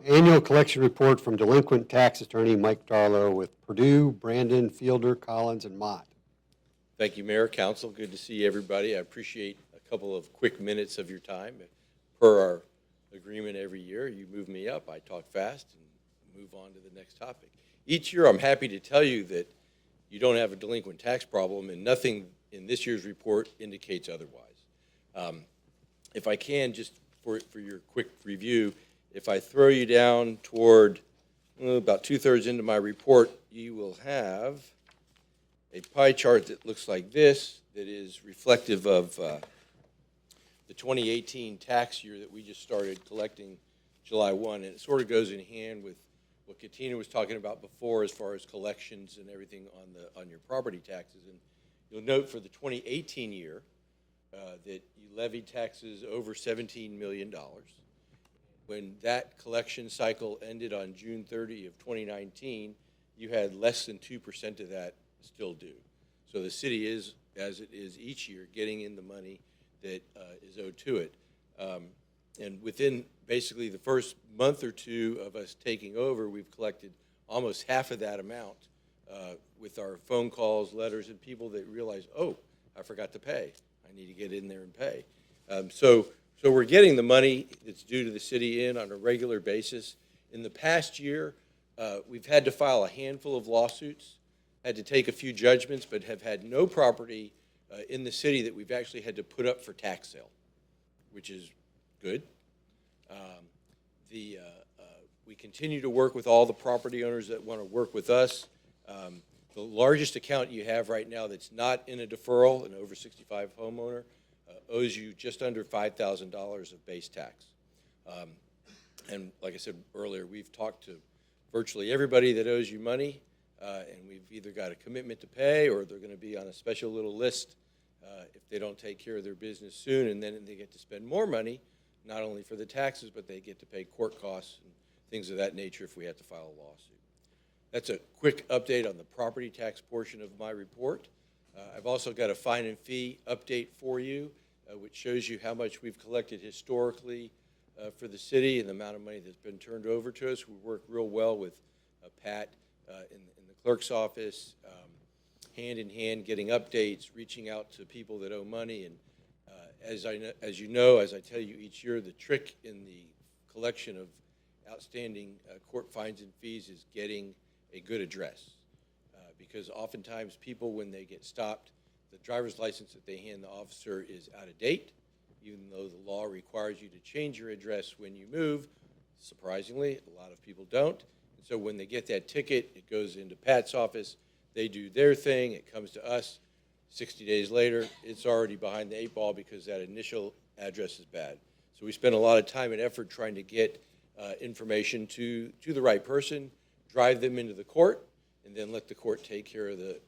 Annual collection report from delinquent tax attorney Mike Darlow with Perdue, Brandon, Fielder, Collins, and Mott. Thank you, Mayor, Council. Good to see everybody. I appreciate a couple of quick minutes of your time. Per our agreement every year, you move me up, I talk fast, and move on to the next topic. Each year, I'm happy to tell you that you don't have a delinquent tax problem, and nothing in this year's report indicates otherwise. If I can, just for your quick review, if I throw you down toward about 2/3 into my report, you will have a pie chart that looks like this, that is reflective of the 2018 tax year that we just started collecting July 1, and it sort of goes in hand with what Katina was talking about before as far as collections and everything on your property taxes. And you'll note for the 2018 year that you levied taxes over $17 million. When that collection cycle ended on June 30 of 2019, you had less than 2% of that still due. So the city is, as it is each year, getting in the money that is owed to it. And within basically the first month or two of us taking over, we've collected almost half of that amount with our phone calls, letters, and people that realize, oh, I forgot to pay. I need to get in there and pay. So we're getting the money that's due to the city in on a regular basis. In the past year, we've had to file a handful of lawsuits, had to take a few judgments, but have had no property in the city that we've actually had to put up for tax sale, which is good. We continue to work with all the property owners that want to work with us. The largest account you have right now that's not in a deferral, an over 65 homeowner, owes you just under $5,000 of base tax. And like I said earlier, we've talked to virtually everybody that owes you money, and we've either got a commitment to pay or they're going to be on a special little list if they don't take care of their business soon, and then they get to spend more money, not only for the taxes, but they get to pay court costs and things of that nature if we have to file a lawsuit. That's a quick update on the property tax portion of my report. I've also got a fine and fee update for you, which shows you how much we've collected historically for the city and the amount of money that's been turned over to us. We work real well with Pat in the clerk's office, hand in hand, getting updates, reaching out to people that owe money. And as you know, as I tell you each year, the trick in the collection of outstanding court fines and fees is getting a good address. Because oftentimes people, when they get stopped, the driver's license that they hand the officer is out of date, even though the law requires you to change your address when you move. Surprisingly, a lot of people don't. And so when they get that ticket, it goes into Pat's office, they do their thing, it comes to us. 60 days later, it's already behind the 8 ball because that initial address is bad. So we spend a lot of time and effort trying to get information to the right person, drive them into the court, and then let the court take care of the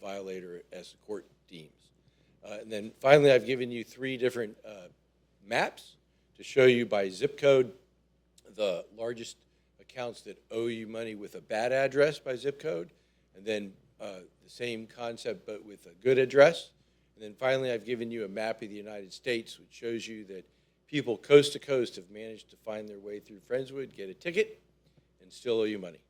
violator as the court deems. And then finally, I've given you 3 different maps to show you by zip code the largest accounts that owe you money with a bad address by zip code, and then the same concept but with a good address. And then finally, I've given you a map of the United States, which shows you that people coast to coast have managed to find their way through Friendswood, get a ticket, and still owe you money.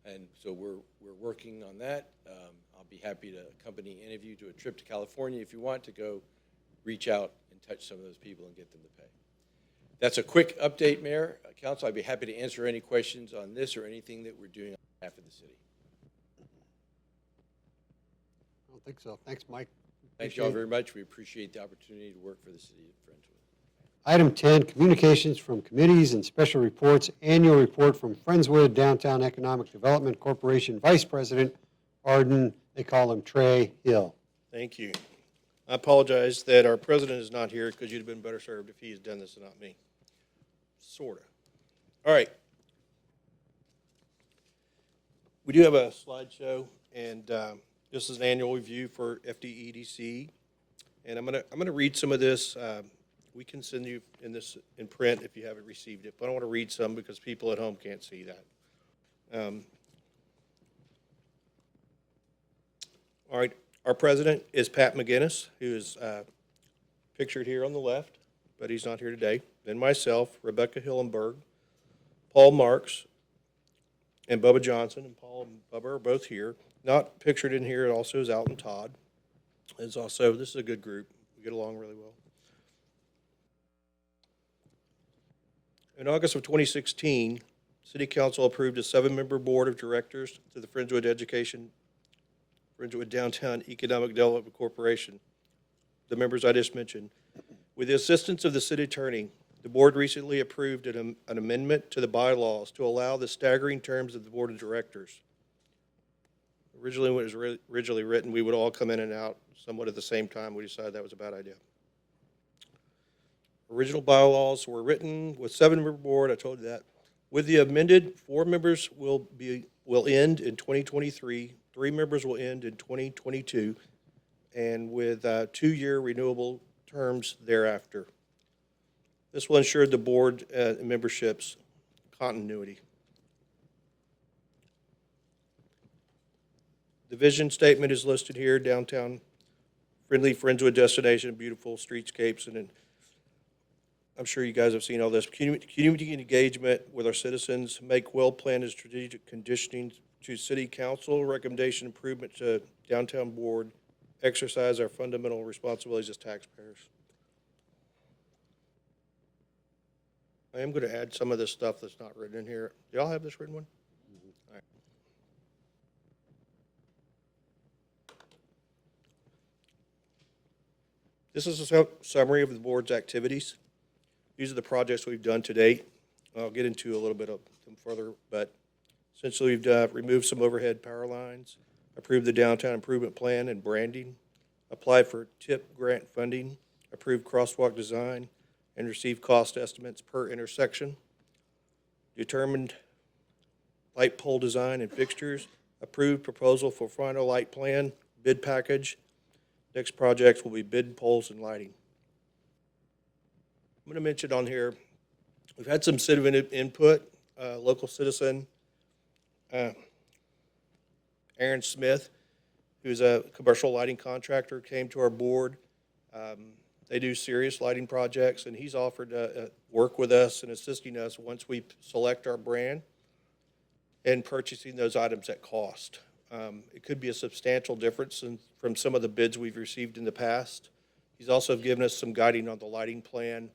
And so we're working on that. I'll be happy to accompany any of you to a trip to California if you want to go reach out and touch some of those people and get them to pay. That's a quick update, Mayor. Council, I'd be happy to answer any questions on this or anything that we're doing on behalf of the city. I don't think so. Thanks, Mike. Thank you all very much. We appreciate the opportunity to work for the city of Friendswood. Item 10, communications from committees and special reports. Annual report from Friendswood Downtown Economic Development Corporation Vice President Arden, they call him Trey Hill. Thank you. I apologize that our president is not here because you'd have been better served if he had done this and not me. Sort of. All right. We do have a slideshow, and this is an annual review for FDEDC. And I'm gonna read some of this. We can send you in print if you haven't received it, but I want to read some because people at home can't see that. All right, our president is Pat McGinnis, who is pictured here on the left, but he's not here today. Then myself, Rebecca Hillenberg, Paul Marks and Bubba Johnson, and Paul and Bubba are both here. Not pictured in here also is Alton Todd. This is a good group. We get along really well. In August of 2016, City Council approved a 7-member board of directors to the Friendswood Downtown Economic Development Corporation, the members I just mentioned. With the assistance of the city attorney, the board recently approved an amendment to the bylaws to allow the staggering terms of the board of directors. Originally, when it was originally written, we would all come in and out somewhat at the same time. We decided that was a bad idea. Original bylaws were written with 7-member board, I told you that. With the amended, 4 members will end in 2023, 3 members will end in 2022, and with 2-year renewable terms thereafter. This will ensure the board membership's continuity. The vision statement is listed here: downtown, friendly Friendswood destination, beautiful streetscapes, and I'm sure you guys have seen all this. Community engagement with our citizens, make well-planned and strategic conditioning to city council, recommendation improvement to downtown board, exercise our fundamental responsibilities as taxpayers. I am going to add some of this stuff that's not written in here. Do y'all have this written one? All right. This is a summary of the board's activities. These are the projects we've done to date. I'll get into a little bit of them further, but essentially we've removed some overhead power lines, approved the downtown improvement plan and branding, applied for TIP grant funding, approved crosswalk design, and received cost estimates per intersection, determined light pole design and fixtures, approved proposal for final light plan, bid package. Next projects will be bid poles and lighting. I'm going to mention on here, we've had some citizen input. Local citizen, Aaron Smith, who's a commercial lighting contractor, came to our board. They do serious lighting projects, and he's offered to work with us and assisting us once we select our brand and purchasing those items at cost. It could be a substantial difference from some of the bids we've received in the past. He's also given us some guiding on the lighting plan,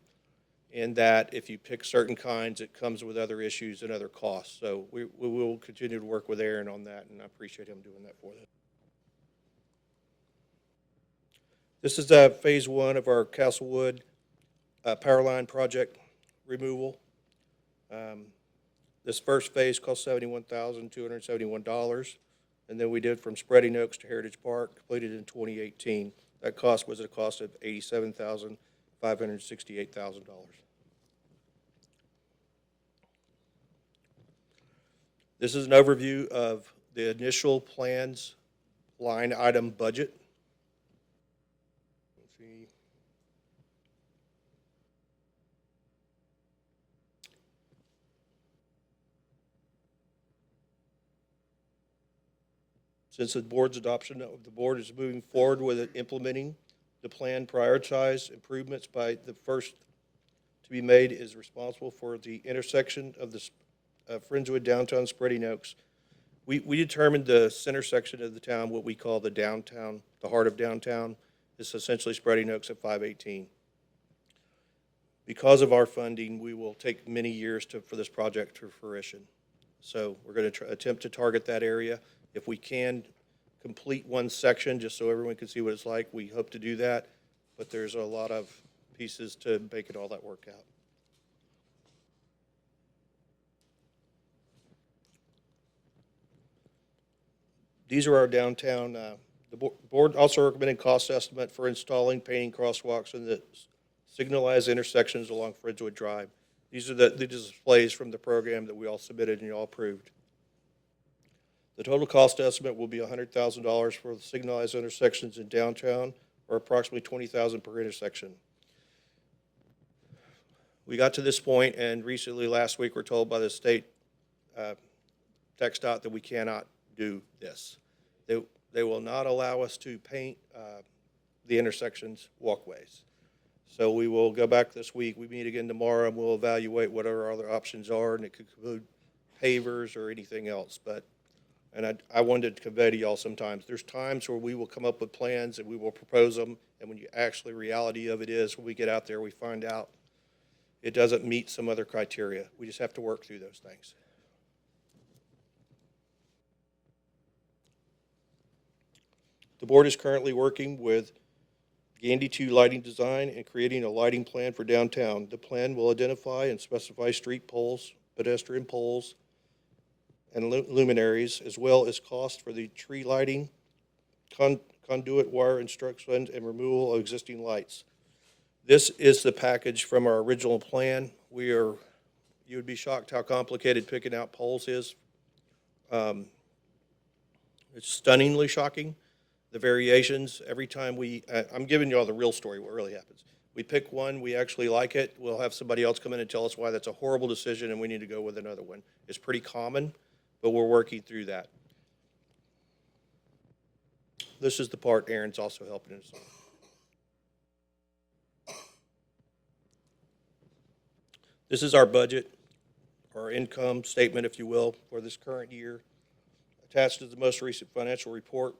in that if you pick certain kinds, it comes with other issues and other costs. So we will continue to work with Aaron on that, and I appreciate him doing that for us. This is phase 1 of our Castlewood power line project removal. This first phase cost $71,271, and then we did from Spreading Oaks to Heritage Park, completed in 2018. That cost was a cost of $87,568,000. This is an overview of the initial plans line item budget. Let's see. Since the board's adoption of the board is moving forward with it, implementing the plan, prioritized improvements by the first to be made is responsible for the intersection of the Friendswood downtown Spreading Oaks. We determined the center section of the town, what we call the downtown, the heart of downtown, is essentially Spreading Oaks at 518. Because of our funding, we will take many years for this project to fruition. So we're going to attempt to target that area. If we can complete one section, just so everyone can see what it's like, we hope to do that. But there's a lot of pieces to make it all that work out. These are our downtown, the board also recommended cost estimate for installing painting crosswalks in the signalized intersections along Friendswood Drive. These are the displays from the program that we all submitted and you all approved. The total cost estimate will be $100,000 for the signalized intersections in downtown, or approximately $20,000 per intersection. We got to this point, and recently, last week, we're told by the state TxDOT that we cannot do this. They will not allow us to paint the intersections walkways. So we will go back this week. We meet again tomorrow, and we'll evaluate what our other options are, and it could include pavers or anything else. And I wanted to convey to y'all sometimes, there's times where we will come up with plans and we will propose them, and when you actually, reality of it is, when we get out there, we find out it doesn't meet some other criteria. We just have to work through those things. The board is currently working with Gandy 2 Lighting Design and creating a lighting plan for downtown. The plan will identify and specify street poles, pedestrian poles, and luminaries, as well as cost for the tree lighting, conduit wire instruction, and removal of existing lights. This is the package from our original plan. You would be shocked how complicated picking out poles is. It's stunningly shocking. The variations, every time I'm giving you all the real story, what really happens. We pick one, we actually like it, we'll have somebody else come in and tell us why that's a horrible decision and we need to go with another one. It's pretty common, but we're working through that. This is the part Aaron's also helping us on. This is our budget, our income statement, if you will, for this current year. Attached to the most recent financial report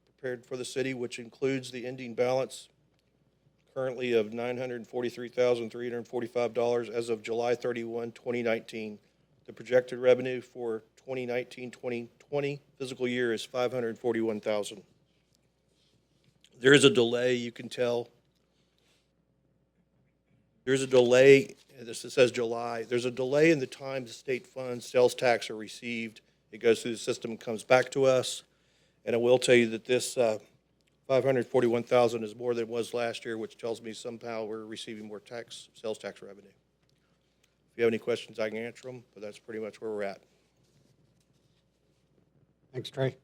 prepared for the city, which includes the ending balance currently of $943,345 as of July 31, 2019. The projected revenue for 2019-2020 fiscal year is $541,000. There is a delay, you can tell. There's a delay, this says July. There's a delay in the time the state funds, sales tax are received. It goes through the system and comes back to us. And I will tell you that this $541,000 is more than it was last year, which tells me somehow we're receiving more sales tax revenue. If you have any questions, I can answer them, but that's pretty much where we're at. Thanks, Trey.